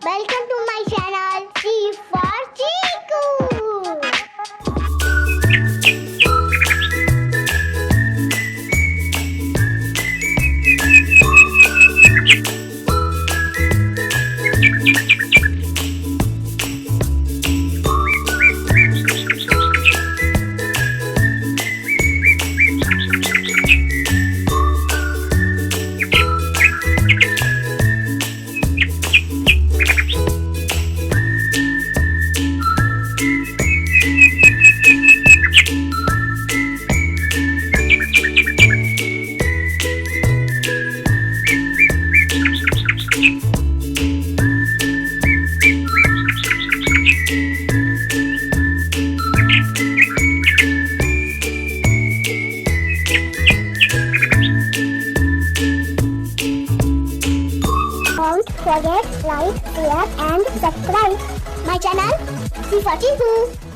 Welcome to my channel, C for Chiku. Don't forget like, share and subscribe my channel C for Chiku.